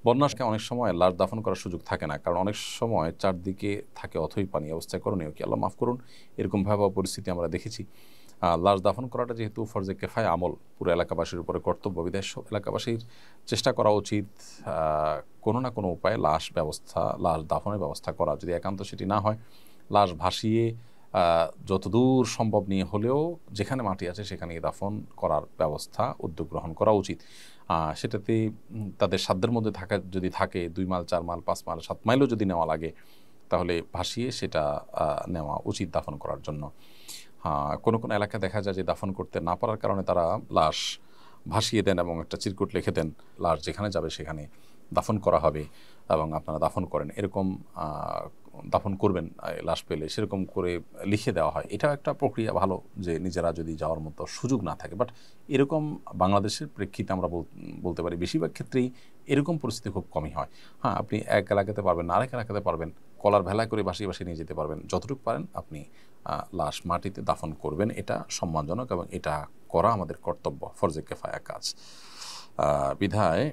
বন্যাকে অনেক সময় লাশ দাফন করার সুযোগ থাকে না, কারণ অনেক সময় চারদিকে থাকে অথই পানি, অবস্থায় করণীয় কি? আল্লাহ মাফ করুন, এরকম ভয়াবহ পরিস্থিতি আমরা দেখেছি। লাশ দাফন করাটা যেহেতু ফরজে কেফায়া আমল, পুরো এলাকাবাসীর উপরে কর্তব্য, বিধায় এলাকাবাসীর চেষ্টা করা উচিত কোনো না কোনো উপায়ে লাশ দাফনের ব্যবস্থা করা। যদি একান্ত সেটি না হয়, লাশ ভাসিয়ে যতদূর সম্ভব নিয়ে হলেও যেখানে মাটি আছে সেখানে দাফন করার ব্যবস্থা উদ্যোগ গ্রহণ করা উচিত। সেটাতে তাদের সাধ্যের মধ্যে যদি থাকে 2 মাইল 4 মাইল 5 মাইল 7 মাইলও যদি নেওয়া লাগে, তাহলে ভাসিয়ে সেটা নেওয়া উচিত দাফন করার জন্য। কোনো কোনো এলাকায় দেখা যায় যে দাফন করতে না পারার কারণে তারা লাশ ভাসিয়ে দেন এবং একটা চিরকুট লিখে দেন, লাশ যেখানে যাবে সেখানে দাফন করা হবে এবং আপনারা দাফন করেন, এরকম দাফন করবেন লাশ পেলে, সেরকম করে লিখে দেওয়া হয়। এটাও একটা প্রক্রিয়া ভালো, যে নিজেরা যদি যাওয়ার মতো সুযোগ না থাকে। বাট এরকম বাংলাদেশের প্রেক্ষিতে আমরা বলতে পারি বেশিরভাগ ক্ষেত্রেই এরকম পরিস্থিতি খুব কমই হয়। আপনি এক এলাকাতে পারবেন না, আরেক এলাকাতে পারবেন, কলার ভেলায় করে ভাসিয়ে ভাসিয়ে নিয়ে যেতে পারবেন। যতটুকু পারেন আপনি লাশ মাটিতে দাফন করবেন, এটা সম্মানজনক এবং এটা করা আমাদের কর্তব্য, ফরজে কেফায়া কাজ বিধায়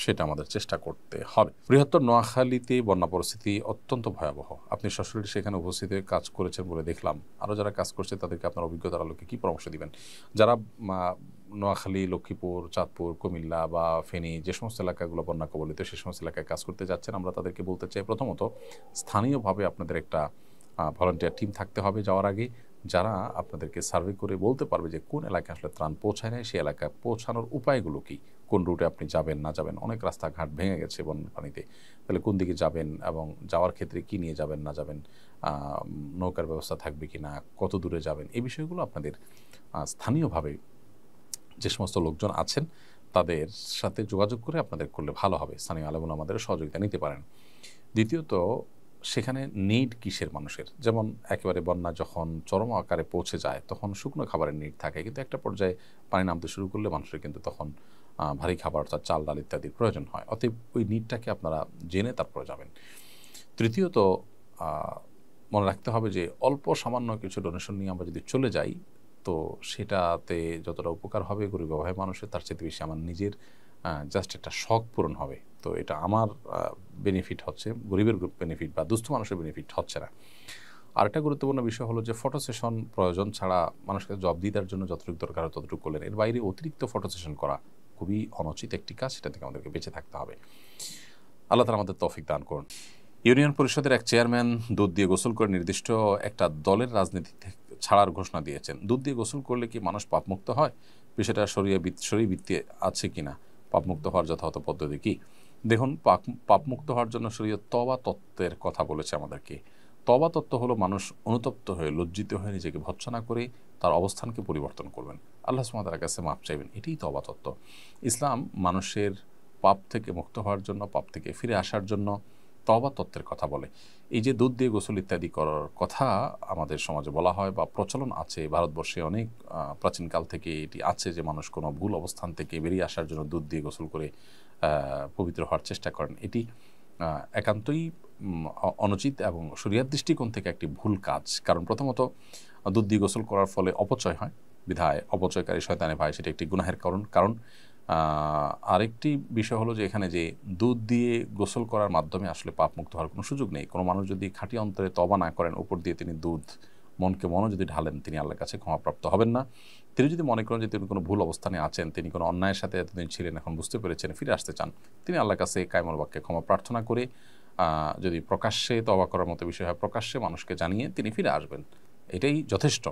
সেটা আমাদের চেষ্টা করতে হবে। বৃহত্তর নোয়াখালীতে বন্যা পরিস্থিতি অত্যন্ত ভয়াবহ। আপনি সরাসরি সেখানে উপস্থিত হয়ে কাজ করেছেন বলে দেখলাম। আরও যারা কাজ করছে তাদেরকে আপনার অভিজ্ঞতার আলোকে কী পরামর্শ দিবেন? যারা নোয়াখালী, লক্ষ্মীপুর, চাঁদপুর, কুমিল্লা বা ফেনী, যে সমস্ত এলাকাগুলো বন্যা কবলিত, সে সমস্ত এলাকায় কাজ করতে যাচ্ছেন, আমরা তাদেরকে বলতে চাই, প্রথমত স্থানীয়ভাবে আপনাদের একটা ভলান্টিয়ার টিম থাকতে হবে যাওয়ার আগে, যারা আপনাদেরকে সার্ভে করে বলতে পারবে যে কোন এলাকায় আসলে ত্রাণ পৌঁছায় নাই, সেই এলাকায় পৌঁছানোর উপায়গুলো কী, কোন রুটে আপনি যাবেন না যাবেন। অনেক রাস্তাঘাট ভেঙে গেছে বন্যার পানিতে, তাহলে কোন দিকে যাবেন এবং যাওয়ার ক্ষেত্রে কী নিয়ে যাবেন না যাবেন, নৌকার ব্যবস্থা থাকবে কি না, কত দূরে যাবেন, এই বিষয়গুলো আপনাদের স্থানীয়ভাবে যে সমস্ত লোকজন আছেন তাদের সাথে যোগাযোগ করে আপনাদের করলে ভালো হবে। স্থানীয় আলেমুল আমাদের সহযোগিতা নিতে পারেন। দ্বিতীয়ত, সেখানে নিড কিসের মানুষের? যেমন একেবারে বন্যা যখন চরম আকারে পৌঁছে যায় তখন শুকনো খাবারের নিড থাকে, কিন্তু একটা পর্যায়ে পানি নামতে শুরু করলে মানুষের কিন্তু তখন ভারী খাবার অর্থাৎ চাল ডাল ইত্যাদির প্রয়োজন হয়। অতএব ওই নিডটাকে আপনারা জেনে তারপরে যাবেন। তৃতীয়ত, মনে রাখতে হবে যে অল্প সামান্য কিছু ডোনেশন নিয়ে আমরা যদি চলে যাই, তো সেটাতে যতটা উপকার হবে গরিব অভাবী মানুষের, তার চেয়ে বেশি আমার নিজের জাস্ট একটা শখ পূরণ হবে। তো এটা আমার বেনিফিট হচ্ছে, গরিবের বেনিফিট বা দুস্থ মানুষের বেনিফিট হচ্ছে না। আরেকটা গুরুত্বপূর্ণ বিষয় হলো যে ফটো সেশন প্রয়োজন ছাড়া মানুষকে জবাবদিহিতার জন্য যতটুকু দরকার হয় ততটুকু করলেন। এর বাইরে অতিরিক্ত ফটো সেশন করা খুবই অনুচিত একটি কাজ, সেটা থেকে আমাদেরকে বেঁচে থাকতে হবে। আল্লাহ তাআলা আমাদের তৌফিক দান করুন। ইউনিয়ন পরিষদের এক চেয়ারম্যান দুধ দিয়ে গোসল করে নির্দিষ্ট একটা দলের রাজনীতি ছাড়ার ঘোষণা দিয়েছেন। দুধ দিয়ে গোসল করলে কি মানুষ পাপমুক্ত হয়? বিষয়টা শরীয়ভিত্তি আছে কিনা? পাপমুক্ত হওয়ার যথাযথ পদ্ধতি কি? দেখুন, পাপমুক্ত হওয়ার জন্য শরীয়ত তওবা তত্ত্বের কথা বলেছে আমাদেরকে। তওবা তত্ত্ব হলো মানুষ অনুতপ্ত হয়ে, লজ্জিত হয়ে নিজেকে ভৎসনা করে তার অবস্থানকে পরিবর্তন করবেন, আল্লাহ সুবহানাহু ওয়া তাআলার কাছে মাপ চাইবেন। এটাই তওবা তত্ত্ব। ইসলাম মানুষের পাপ থেকে মুক্ত হওয়ার জন্য, পাপ থেকে ফিরে আসার জন্য তওবা তত্ত্বের কথা বলে। এই যে দুধ দিয়ে গোসল ইত্যাদি করার কথা আমাদের সমাজে বলা হয় বা প্রচলন আছে, ভারতবর্ষে অনেক প্রাচীনকাল থেকে এটি আছে যে মানুষ কোনো ভুল অবস্থান থেকে বেরিয়ে আসার জন্য দুধ দিয়ে গোসল করে পবিত্র হওয়ার চেষ্টা করেন। এটি একান্তই অনুচিত এবং শরীয়ত দৃষ্টিকোণ থেকে একটি ভুল কাজ। কারণ প্রথমত, দুধ দিয়ে গোসল করার ফলে অপচয় হয়, বিধায় অপচয়কারী শয়তানে ভাই, সেটা একটি গুনাহের কারণ। আরেকটি বিষয় হলো যে এখানে যে দুধ দিয়ে গোসল করার মাধ্যমে আসলে পাপ মুক্ত হওয়ার কোনো সুযোগ নেই। কোনো মানুষ যদি খাঁটি অন্তরে তওবা না করেন, উপর দিয়ে তিনি দুধ মনও যদি ঢালেন, তিনি আল্লাহর কাছে ক্ষমাপ্রাপ্ত হবেন না। তিনি যদি মনে করেন যে তিনি কোনো ভুল অবস্থানে আছেন, তিনি কোনো অন্যায়ের সাথে এতদিন ছিলেন, এখন বুঝতে পেরেছেন, ফিরে আসতে চান, তিনি আল্লাহর কাছে কায়মুল বাক্যে ক্ষমা প্রার্থনা করে যদি প্রকাশ্যে তওবা করার মতো বিষয় হয়, প্রকাশ্যে মানুষকে জানিয়ে তিনি ফিরে আসবেন, এটাই যথেষ্ট।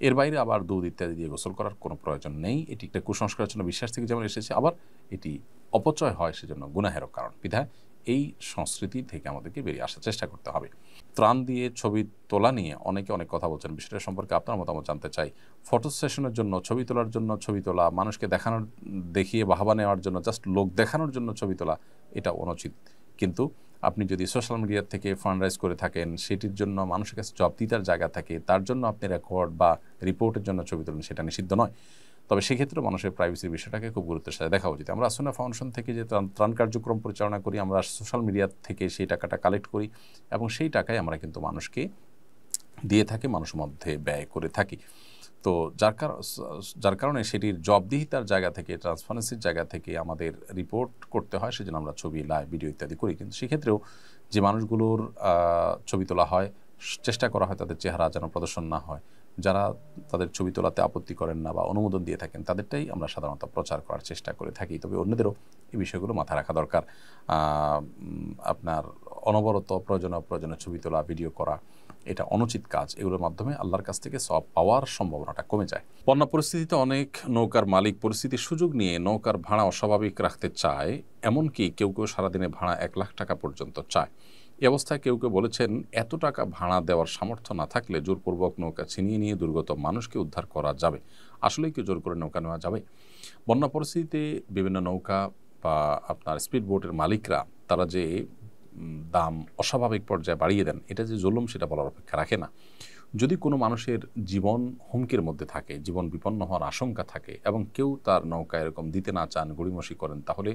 এর বাইরে আবার দুধ ইত্যাদি দিয়ে গোসল করার কোনো প্রয়োজন নেই। এটি একটা কুসংস্কারের জন্য বিশ্বাস থেকে যেমন এসেছে, আবার এটি অপচয় হয় সেজন্য গুনাহেরও কারণ। বিধায় এই সংস্কৃতি থেকে আমাদেরকে বেরিয়ে আসার চেষ্টা করতে হবে। ত্রাণ দিয়ে ছবি তোলা নিয়ে অনেকে অনেক কথা বলছেন, বিষয়টা সম্পর্কে আপনার মতামত জানতে চাই। ফটো সেশনের জন্য ছবি তোলার জন্য ছবি তোলা, মানুষকে দেখিয়ে বাহবা নেওয়ার জন্য, জাস্ট লোক দেখানোর জন্য ছবি তোলা, এটা অনুচিত। কিন্তু আপনি যদি সোশ্যাল মিডিয়া থেকে ফান্ড রাইজ করে থাকেন, সেটির জন্য মানুষের কাছে জবাবদিহিতার জায়গা থাকে, তার জন্য আপনি রেকর্ড বা রিপোর্টের জন্য ছবি তোলেন, সেটা নিষিদ্ধ নয়। তবে সেক্ষেত্রে মানুষের প্রাইভেসির বিষয়টাকে খুব গুরুত্বের সাথে দেখা উচিত। আমরা আসুন্নাহ ফাউন্ডেশন থেকে যে ত্রাণ কার্যক্রম পরিচালনা করি, আমরা সোশ্যাল মিডিয়া থেকে সেই টাকাটা কালেক্ট করি এবং সেই টাকায় আমরা কিন্তু মানুষকে দিয়ে থাকি, মানুষের মধ্যে ব্যয় করে থাকি। তো যার কারণে সেটির জবাবদিহিতার জায়গা থেকে, ট্রান্সপারেন্সির জায়গা থেকে আমাদের রিপোর্ট করতে হয়, সেজন্য আমরা ছবি, লাইভ, ভিডিও ইত্যাদি করি। কিন্তু সেক্ষেত্রেও যে মানুষগুলোর ছবি তোলা হয়, চেষ্টা করা হয় তাদের চেহারা যেন প্রদর্শন না হয়। যারা তাদের ছবি তোলাতে আপত্তি করেন না বা অনুমোদন দিয়ে থাকেন, তাদেরটাই আমরা সাধারণত প্রচার করার চেষ্টা করে থাকি। তবে অন্যদেরও এই বিষয়গুলো মাথায় রাখা দরকার। আপনার অনবরত প্রয়োজনীয় ছবি তোলা, ভিডিও করা, এটা অনুচিত কাজ। এগুলোর মাধ্যমে আল্লাহর কাছ থেকে সওয়াব পাওয়ার সম্ভাবনাটা কমে যায়। বন্যা পরিস্থিতিতে অনেক নৌকার মালিক পরিস্থিতির সুযোগ নিয়ে নৌকার ভাড়া অস্বাভাবিক রাখতে চায়, এমনকি কেউ কেউ সারাদিনে ভাড়া 1 লাখ টাকা পর্যন্ত চায়। এই অবস্থায় কেউ কেউ বলেছেন, এত টাকা ভাড়া দেওয়ার সামর্থ্য না থাকলে জোরপূর্বক নৌকা ছিনিয়ে নিয়ে দুর্গত মানুষকে উদ্ধার করা যাবে। আসলেই কি জোর করে নৌকা নেওয়া যাবে? বন্যা পরিস্থিতিতে বিভিন্ন নৌকা বা আপনার স্পিড বোটের মালিকরা তারা যে দাম অস্বাভাবিক পর্যায়ে বাড়িয়ে দেন, এটা যে জুলুম সেটা বলার অপেক্ষা রাখে না। যদি কোনো মানুষের জীবন হুমকির মধ্যে থাকে, জীবন বিপন্ন হওয়ার আশঙ্কা থাকে এবং কেউ তার নৌকা এরকম দিতে না চান, গড়িমসি করেন, তাহলে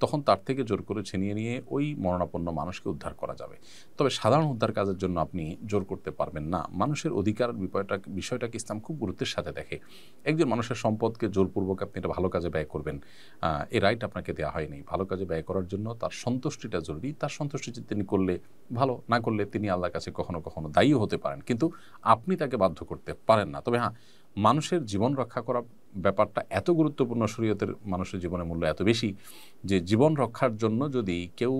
তখন তার থেকে জোর করে ছিনিয়ে নিয়ে ওই মরণাপন্ন মানুষকে উদ্ধার করা যাবে। তবে সাধারণ উদ্ধার কাজের জন্য আপনি জোর করতে পারবেন না। মানুষের অধিকার বিষয়টাকে ইসলাম খুব গুরুত্বের সাথে দেখে। একজন মানুষের সম্পদকে জোরপূর্বক আপনি এটা ভালো কাজে ব্যয় করবেন, এই রাইট আপনাকে দেওয়া হয়নি। ভালো কাজে ব্যয় করার জন্য তার সন্তুষ্টিটা জরুরি। তার সন্তুষ্টি তিনি করলে ভালো, না করলে তিনি আল্লাহর কাছে কখনো কখনো দায়ীও হতে পারেন, কিন্তু আপনি তাকে বাধ্য করতে পারেন না। তবে হ্যাঁ, মানুষের জীবন রক্ষা করা ব্যাপারটা এত গুরুত্বপূর্ণ, শরীয়তের মানুষের জীবনের মূল্য এত বেশি যে জীবন রক্ষার জন্য যদি কেউ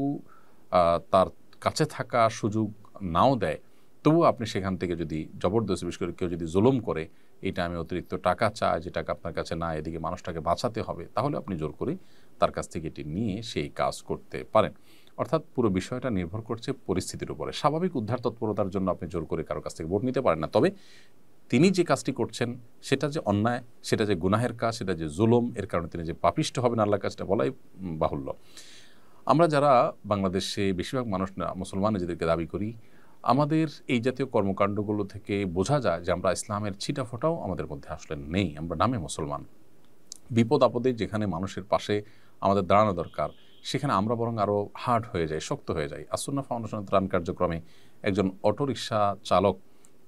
তার কাছে থাকা সুযোগ নাও দেয়, তবুও আপনি সেখান থেকে যদি জবরদস্তি, বিশেষ করে কেউ যদি জুলুম করে, এটা আমি অতিরিক্ত টাকা চাই, যে টাকা আপনার কাছে না, এদিকে মানুষটাকে বাঁচাতে হবে, তাহলে আপনি জোর করে তার কাছ থেকে এটি নিয়ে সেই কাজ করতে পারেন। অর্থাৎ পুরো বিষয়টা নির্ভর করছে পরিস্থিতির উপরে। স্বাভাবিক উদ্ধার তৎপরতার জন্য আপনি জোর করে কারো কাছ থেকে ভোট নিতে পারেন না। তবে তিনি যে কাজটি করছেন সেটা যে অন্যায়, সেটা যে গুনাহের কাজ, সেটা যে জুলুম, এর কারণে তিনি যে পাপিষ্ঠ হবেন আল্লাহর কাজটা বলাই বাহুল্য। আমরা যারা বাংলাদেশে বেশিরভাগ মানুষ না মুসলমান নিজেদেরকে দাবি করি, আমাদের এই জাতীয় কর্মকাণ্ডগুলো থেকে বোঝা যায় যে আমরা ইসলামের ছিটাফোঁটাও আমাদের মধ্যে আসলে নেই। আমরা নামে মুসলমান। বিপদ আপদে যেখানে মানুষের পাশে আমাদের দাঁড়ানো দরকার, সেখানে আমরা বরং আরও হার্ড হয়ে যাই, শক্ত হয়ে যাই। আসুন্নাহ ফাউন্ডেশনের ত্রাণ কার্যক্রমে একজন অটোরিকশা চালক,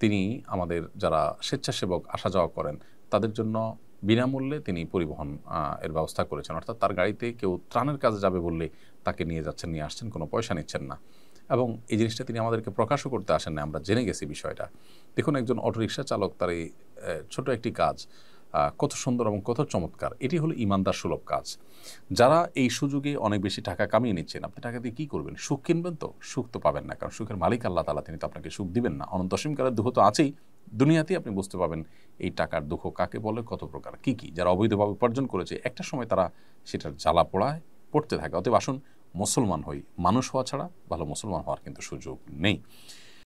তিনি আমাদের যারা স্বেচ্ছাসেবক আসা যাওয়া করেন, তাদের জন্য বিনামূল্যে তিনি পরিবহন এর ব্যবস্থা করেছেন। অর্থাৎ তার গাড়িতে কেউ ত্রাণের কাজে যাবে বললে তাকে নিয়ে যাচ্ছেন, নিয়ে আসছেন, কোনো পয়সা নিচ্ছেন না। এবং এই জিনিসটা তিনি আমাদেরকে প্রকাশও করতে আসেন না, আমরা জেনে গেছি বিষয়টা। দেখুন, একজন অটোরিকশা চালক তার এই ছোট একটি কাজ কত সুন্দর এবং কত চমৎকার। এটি হলো ইমানদার সুলভ কাজ। যারা এই সুযোগে অনেক বেশি টাকা কামিয়ে নিচ্ছেন, আপনি টাকা দিয়ে কী করবেন? সুখ কিনবেন? তো সুখ তো পাবেন না, কারণ সুখের মালিক আল্লাহ তাআলা, তিনি তো আপনাকে সুখ দিবেন না। অনন্ত অসীমকালের দুঃখ তো আছেই। দুনিয়াতেই আপনি বুঝতে পাবেন এই টাকার দুঃখ কাকে বলে, কত প্রকার, কী কী। যারা অবৈধভাবে উপার্জন করেছে, একটা সময় তারা সেটার জ্বালা পোড়ায় পড়তে থাকে। অতএব আসুন মুসলমান হই। মানুষ হওয়া ছাড়া ভালো মুসলমান হওয়ার কিন্তু সুযোগ নেই।